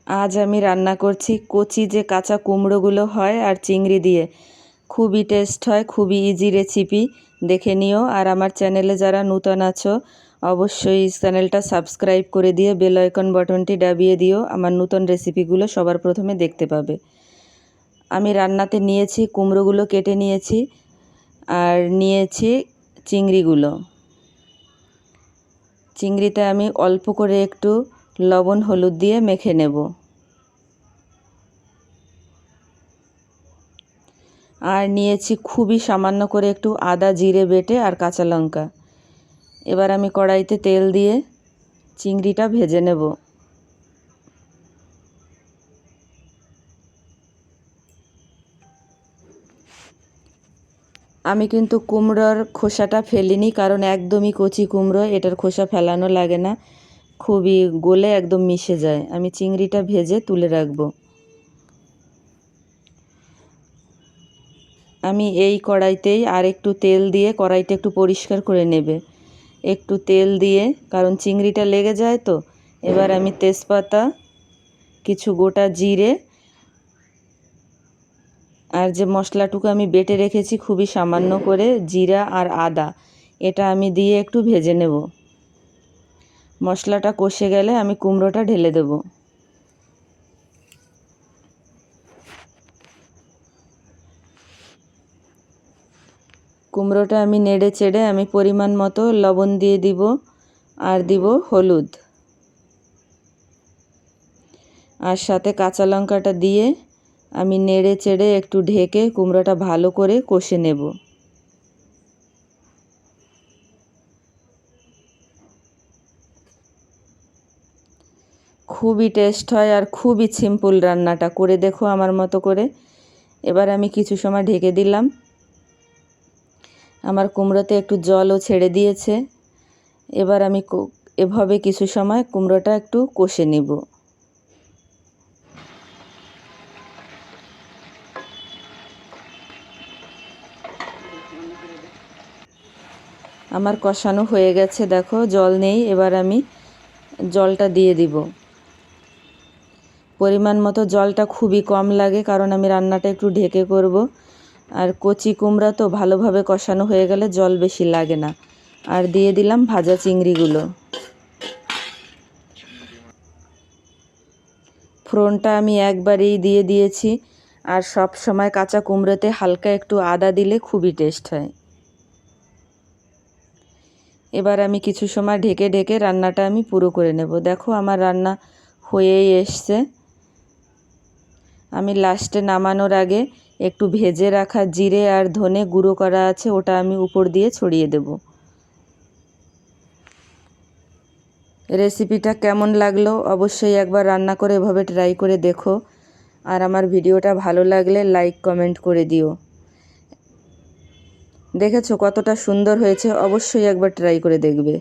আজ আমি রান্না করছি কচি যে কাঁচা কুমড়োগুলো হয় আর চিংড়ি দিয়ে। খুবই টেস্ট হয়, খুবই ইজি রেসিপি, দেখে নিও। আর আমার চ্যানেলে যারা নূতন আছো অবশ্যই চ্যানেলটা সাবস্ক্রাইব করে দিয়ে বেল আইকন বাটনটি দাবিয়ে দিও, আমার নূতন রেসিপিগুলো সবার প্রথমে দেখতে পাবে। আমি রান্নাতে নিয়েছি কুমড়োগুলো কেটে নিয়েছি আর নিয়েছি চিংড়িগুলো। চিংড়িতে আমি অল্প করে একটু লবণ হলুদ দিয়ে মেখে নেব। আর নিয়েছি খুবই সামান্য করে একটু আদা জিরে বেটে আর কাঁচা লঙ্কা। এবার আমি কড়াইতে তেল দিয়ে চিংড়িটা ভেজে নেব। আমি কিন্তু কুমড়োর খোসাটা ফেলিনি, কারণ একদমই কচি কুমড়ো, এটার খোসা ফেলানো লাগে না, খুবই গলে একদম মিশে যায়। আমি চিংড়িটা ভেজে তুলে রাখব। আমি এই কড়াইতেই আর একটু তেল দিয়ে কড়াইটা একটু পরিষ্কার করে নেবে। একটু তেল দিয়ে, কারণ চিংড়িটা লেগে যায় তো। এবার আমি তেজপাতা, কিছু গোটা জিরে আর যে মশলাটুকু আমি বেটে রেখেছি খুবই সামান্য করে, জিরা আর আদা, এটা আমি দিয়ে একটু ভেজে নেব। মশলাটা কষে গেলে আমি কুমড়োটা ঢেলে দেব। কুমড়োটা আমি নেড়ে চেড়ে আমি পরিমাণ মতো লবণ দিয়ে দিব আর দিব হলুদ, আর সাথে কাঁচা লঙ্কাটা দিয়ে আমি নেড়ে চেড়ে একটু ঢেকে কুমড়োটা ভালো করে কষে নেব। খুবই টেস্ট হয় আর খুবই সিম্পল রান্নাটা, করে দেখো আমার মতো করে। এবার আমি কিছু সময় ঢেকে দিলাম। আমার কুমড়োতে একটু জলও ছেড়ে দিয়েছে। এবার আমি এভাবে কিছু সময় কুমড়োটা একটু কষে নেব। আমার কষানো হয়ে গেছে, দেখো জল নেই। এবার আমি জলটা দিয়ে দিব। পরিমাণ মতো জলটা খুবই কম লাগে, কারণ আমি রান্নাটা একটু ঢেকে করব। আর কচি কুমড়া তো ভালোভাবে কষানো হয়ে গেলে জল বেশি লাগে না। আর দিয়ে দিলাম ভাজা চিংড়িগুলো। ফোড়নটা আমি একবারেই দিয়ে দিয়েছি। আর সব সময় কাঁচা কুমড়োতে হালকা একটু আদা দিলে খুবই টেস্ট হয়। এবার আমি কিছু সময় ঢেকে ঢেকে রান্নাটা আমি পুরো করে নেব। দেখো আমার রান্না হয়েই এসছে। আমি লাস্টে নামানোর আগে একটু ভেজে রাখা জিরে আর ধনে গুঁড়ো করা আছে, ওটা আমি উপর দিয়ে ছড়িয়ে দেব। রেসিপিটা কেমন লাগলো অবশ্যই একবার রান্না করে এভাবে ট্রাই করে দেখো। আর আমার ভিডিওটা ভালো লাগলে লাইক কমেন্ট করে দিও। দেখেছো কতটা সুন্দর হয়েছে, অবশ্যই একবার ট্রাই করে দেখবে।